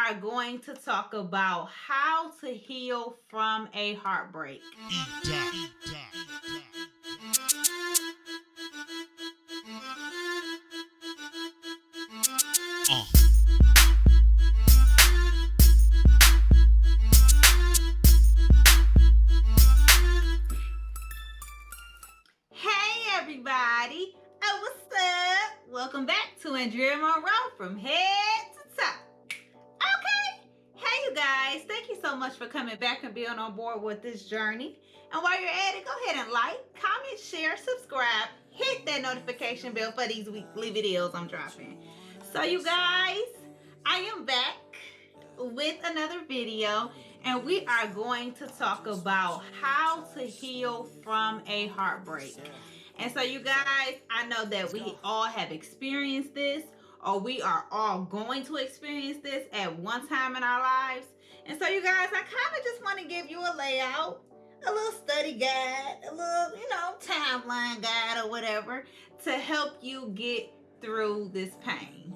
are going to talk about how to heal from a heartbreak. Hey everybody, what's up? Welcome back to Andrea Monroe from head to toe. Okay, hey you guys, thank you so much for coming back and being on board with this journey. And while you're at it, go ahead and like, comment, share, subscribe, hit that notification bell for these weekly videos I'm dropping. So you guys, I am back with another video, and we are going to talk about how to heal from a heartbreak. And so you guys, I know that we all have experienced this, or we are all going to experience this at one time in our lives. And so you guys, I kind of just want to give you a layout, a little study guide, a little, timeline guide or whatever to help you get through this pain.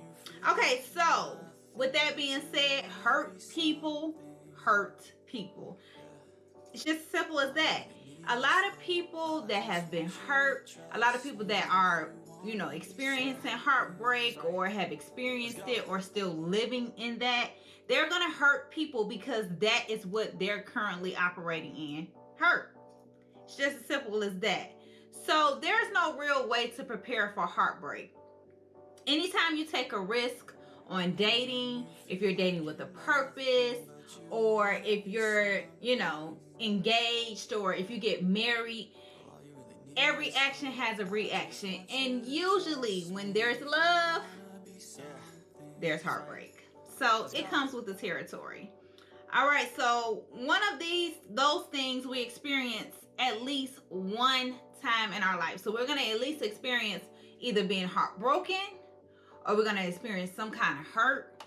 Okay, so with that being said, hurt people hurt people. It's just simple as that. A lot of people that have been hurt, a lot of people that are, experiencing heartbreak or have experienced it or still living in that, they're going to hurt people because that is what they're currently operating in. Hurt. It's just as simple as that. So there's no real way to prepare for heartbreak. Anytime you take a risk on dating, if you're dating with a purpose, or if you're, engaged, or if you get married, every action has a reaction. And usually when there's love, there's heartbreak. So it comes with the territory. All right, so one of those things we experience at least one time in our life. So we're going to at least experience either being heartbroken, or we're going to experience some kind of hurt,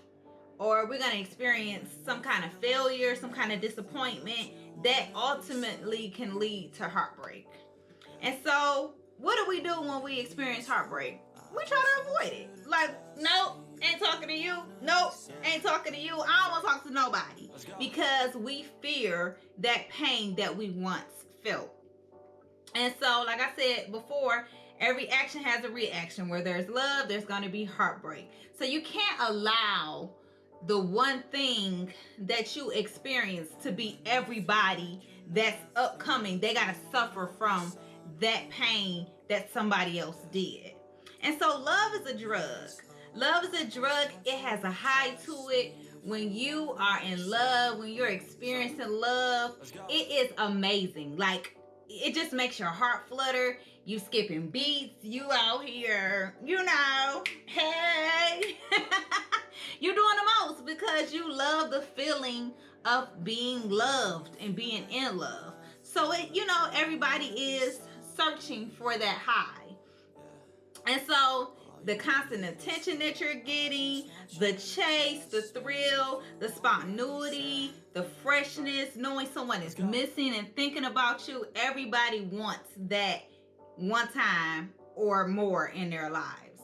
or we're going to experience some kind of failure, some kind of disappointment that ultimately can lead to heartbreak. And so what do we do when we experience heartbreak? We try to avoid it. Like, nope, ain't talking to you. Nope, ain't talking to you. I don't want to talk to nobody, because we fear that pain that we once felt. And so, like I said before, every action has a reaction. Where there's love, there's going to be heartbreak. So you can't allow the one thing that you experience to be everybody that's upcoming. They got to suffer from that pain that somebody else did. And so love is a drug. Love is a drug. It has a high to it. When you are in love, when you're experiencing love, it is amazing. Like, it just makes your heart flutter. You skipping beats. You out here, hey. You're doing the most because you love the feeling of being loved and being in love. So, everybody is searching for that high. And so the constant attention that you're getting, the chase, the thrill, the spontaneity, the freshness, knowing someone is missing and thinking about you, everybody wants that one time or more in their lives.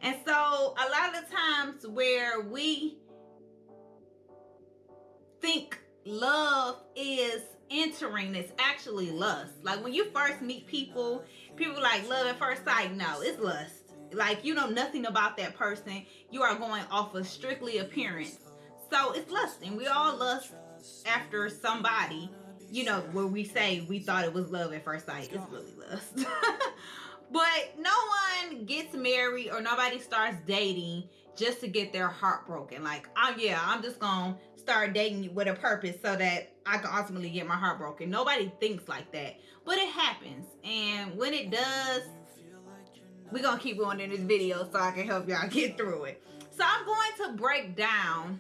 And so a lot of the times where we think love is entering, it's actually lust. Like when you first meet people like love at first sight. No, it's lust. Like, you know nothing about that person. You are going off of strictly appearance. So it's lusting. We all lust after somebody, where we say we thought it was love at first sight. It's really lust. But no one gets married or nobody starts dating just to get their heart broken. Like, I'm just going to start dating with a purpose so that I can ultimately get my heart broken. Nobody thinks like that. But it happens. And when it does, we're going to keep going in this video so I can help y'all get through it. So I'm going to break down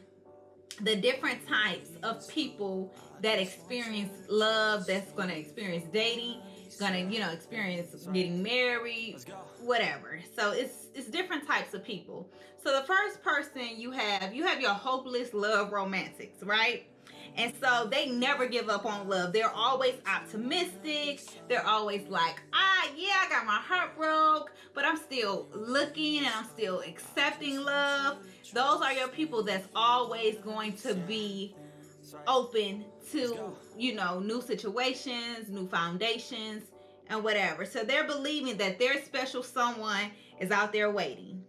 the different types of people that experience love, that's going to experience dating, going to, experience getting married, whatever. So it's different types of people. So the first person you have your hopeless love romantics, right? And so they never give up on love. They're always optimistic. They're always like, yeah, I got my heart broke, but I'm still looking and I'm still accepting love. Those are your people that's always going to be open to, new situations, new foundations, and whatever. So they're believing that their special someone is out there waiting.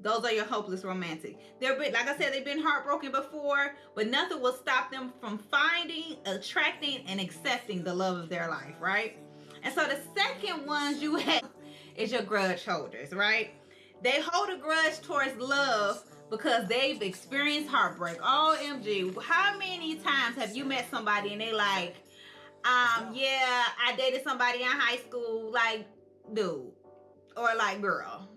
Those are your hopeless romantic. Like I said, they've been heartbroken before, but nothing will stop them from finding, attracting, and accepting the love of their life, right? And so the second ones you have is your grudge holders, right? They hold a grudge towards love because they've experienced heartbreak. OMG, how many times have you met somebody and they like, yeah, I dated somebody in high school, like, dude, or like, girl,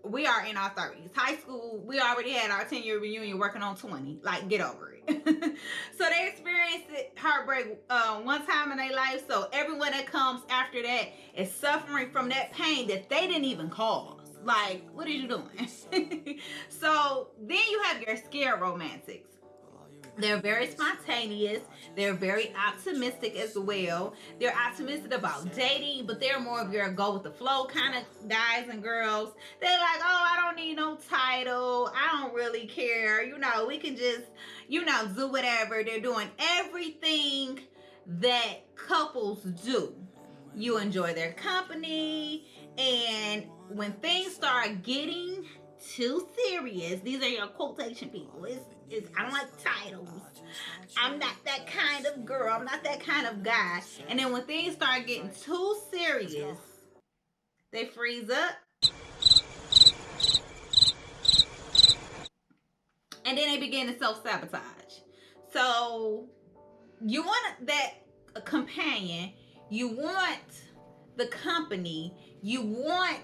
we are in our 30s. High school, we already had our 10-year reunion working on 20. Like, get over it. So they experienced heartbreak one time in their life. So everyone that comes after that is suffering from that pain that they didn't even cause. Like, what are you doing? So then you have your scare romantics. They're very spontaneous. They're very optimistic as well. They're optimistic about dating, but they're more of your go with the flow kind of guys and girls. They're like, I don't need no title. I don't really care. We can just, do whatever. They're doing everything that couples do. You enjoy their company. And when things start getting too serious, these are your quotation people. I don't like titles. I'm not that kind of girl. I'm not that kind of guy. And then when things start getting too serious, they freeze up. And then they begin to self-sabotage. So you want that companion. You want the company. You want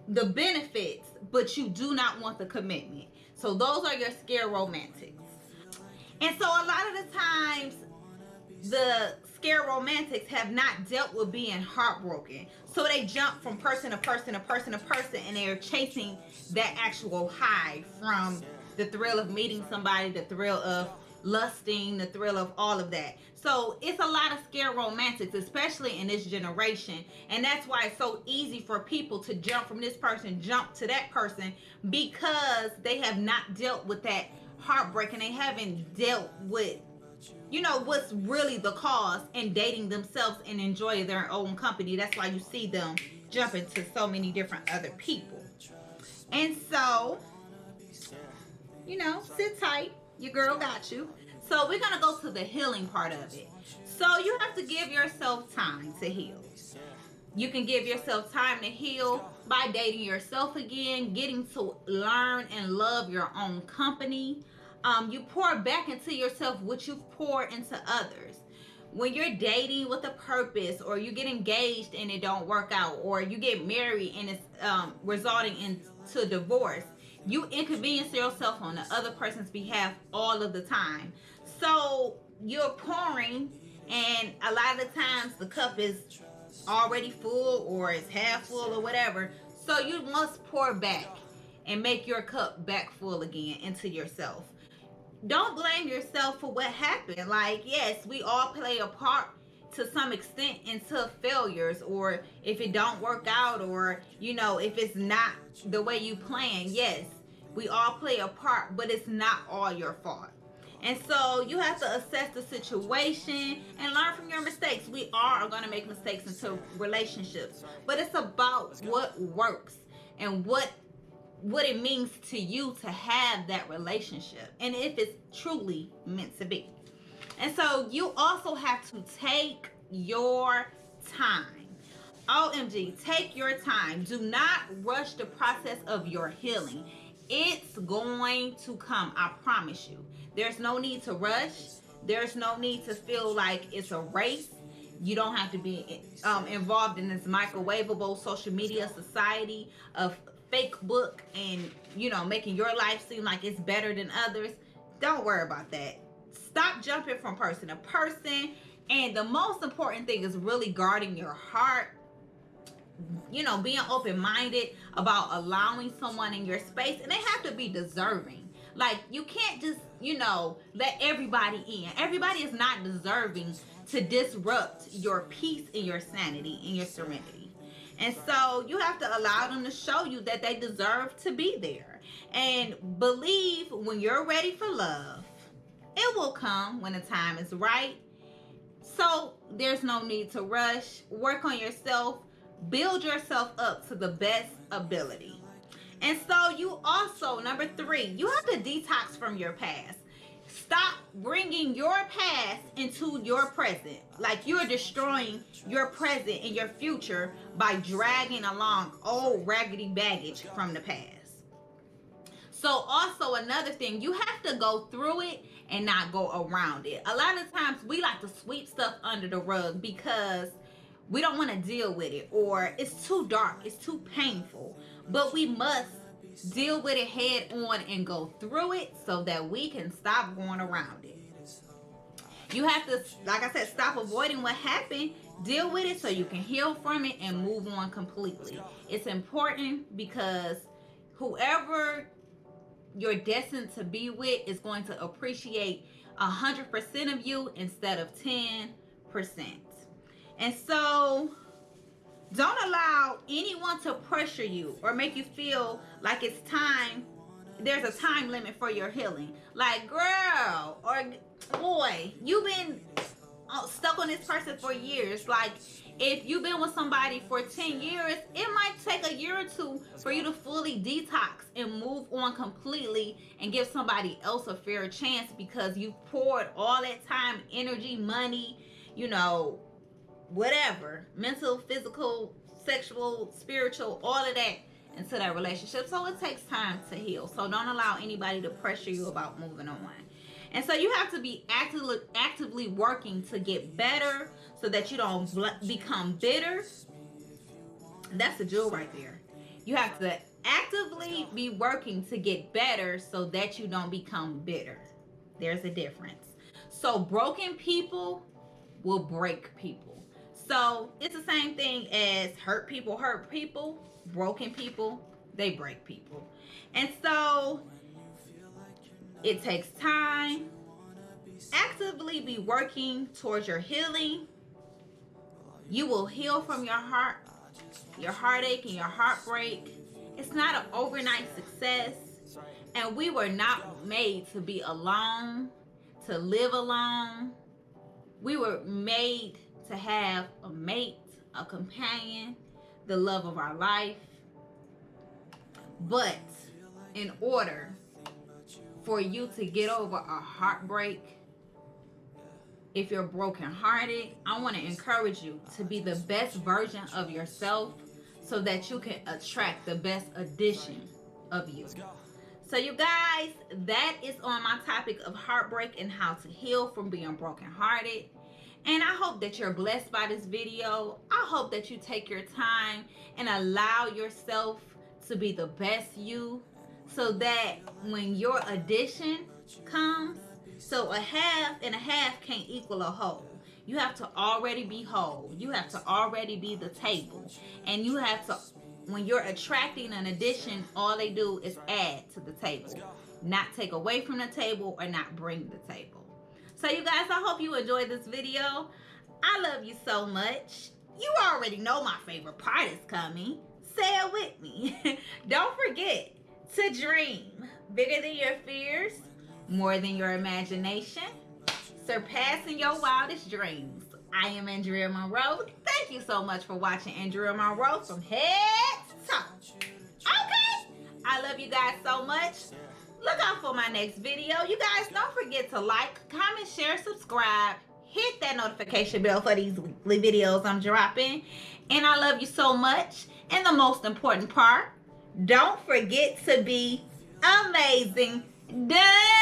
the benefits, but you do not want the commitment. So those are your scare romantics. And so a lot of the times, the scare romantics have not dealt with being heartbroken. So they jump from person to person to person to person, and they're chasing that actual high from the thrill of meeting somebody, the thrill of lusting, the thrill of all of that. So it's a lot of scare romantics, especially in this generation. And that's why it's so easy for people to jump from this person, jump to that person, because they have not dealt with that heartbreak, and they haven't dealt with, what's really the cause in dating themselves and enjoying their own company. That's why you see them jumping to so many different other people. And so, sit tight. Your girl got you. So we're going to go to the healing part of it. So you have to give yourself time to heal. You can give yourself time to heal by dating yourself again, getting to learn and love your own company. You pour back into yourself what you've poured into others. When you're dating with a purpose, or you get engaged and it don't work out, or you get married and it's resulting into divorce, you inconvenience yourself on the other person's behalf all of the time. So you're pouring, and a lot of the times the cup is already full or it's half full or whatever. So you must pour back and make your cup back full again into yourself. Don't blame yourself for what happened. Like, yes, we all play a part to some extent into failures, or if it don't work out, or if it's not the way you plan. Yes, we all play a part, but it's not all your fault. And so you have to assess the situation and learn from your mistakes. We are going to make mistakes into relationships, but it's about what works and what it means to you to have that relationship, and if it's truly meant to be. And so you also have to take your time. OMG, take your time. Do not rush the process of your healing. It's going to come, I promise you. There's no need to rush. There's no need to feel like it's a race. You don't have to be involved in this microwavable social media society of fake book and, making your life seem like it's better than others. Don't worry about that. Stop jumping from person to person. And the most important thing is really guarding your heart. Being open-minded about allowing someone in your space, and they have to be deserving. Like, you can't just let everybody in. Everybody is not deserving to disrupt your peace and your sanity and your serenity. And so you have to allow them to show you that they deserve to be there. And believe when you're ready for love, it will come when the time is right. So there's no need to rush. Work on yourself. Build yourself up to the best ability. And so you also, number 3, you have to detox from your past. Stop bringing your past into your present. Like you're destroying your present and your future by dragging along old raggedy baggage from the past. So also another thing, you have to go through it and not go around it. A lot of times we like to sweep stuff under the rug because we don't want to deal with it, or it's too dark, it's too painful. But we must deal with it head on and go through it so that we can stop going around it. You have to, like I said, stop avoiding what happened, deal with it so you can heal from it and move on completely. It's important because whoever you're destined to be with is going to appreciate 100% of you instead of 10%. And so don't allow anyone to pressure you or make you feel like it's time. There's a time limit for your healing. Like, girl or boy, you've been stuck on this person for years. Like, if you've been with somebody for 10 years, it might take a year or 2 for you to fully detox and move on completely and give somebody else a fair chance, because you poured all that time, energy, money, whatever, mental, physical, sexual, spiritual, all of that into that relationship. So it takes time to heal. So don't allow anybody to pressure you about moving on. And so you have to be actively working to get better so that you don't become bitter. That's the jewel right there. You have to actively be working to get better so that you don't become bitter. There's a difference. So broken people will break people. So it's the same thing as hurt people hurt people. Broken people, they break people. And so it takes time. Actively be working towards your healing. You will heal from your heart, your heartache, and your heartbreak. It's not an overnight success. And we were not made to be alone, to live alone. We were made to have a mate, a companion, the love of our life. But in order for you to get over a heartbreak, if you're brokenhearted, I want to encourage you to be the best version of yourself so that you can attract the best edition of you. So you guys, that is on my topic of heartbreak and how to heal from being brokenhearted. And I hope that you're blessed by this video. I hope that you take your time and allow yourself to be the best you, so that when your addition comes, so a half and a half can't equal a whole. You have to already be whole. You have to already be the table. And you have to, when you're attracting an addition, all they do is add to the table, not take away from the table or not bring the table. So you guys, I hope you enjoyed this video. I love you so much. You already know my favorite part is coming. Say it with me. Don't forget to dream bigger than your fears, more than your imagination, surpassing your wildest dreams. I am Andrea Monroe. Thank you so much for watching Andrea Monroe from head to toe. Okay? I love you guys so much. Look out for my next video. You guys, don't forget to like, comment, share, subscribe. Hit that notification bell for these weekly videos I'm dropping. And I love you so much. And the most important part, don't forget to be amazing. Done.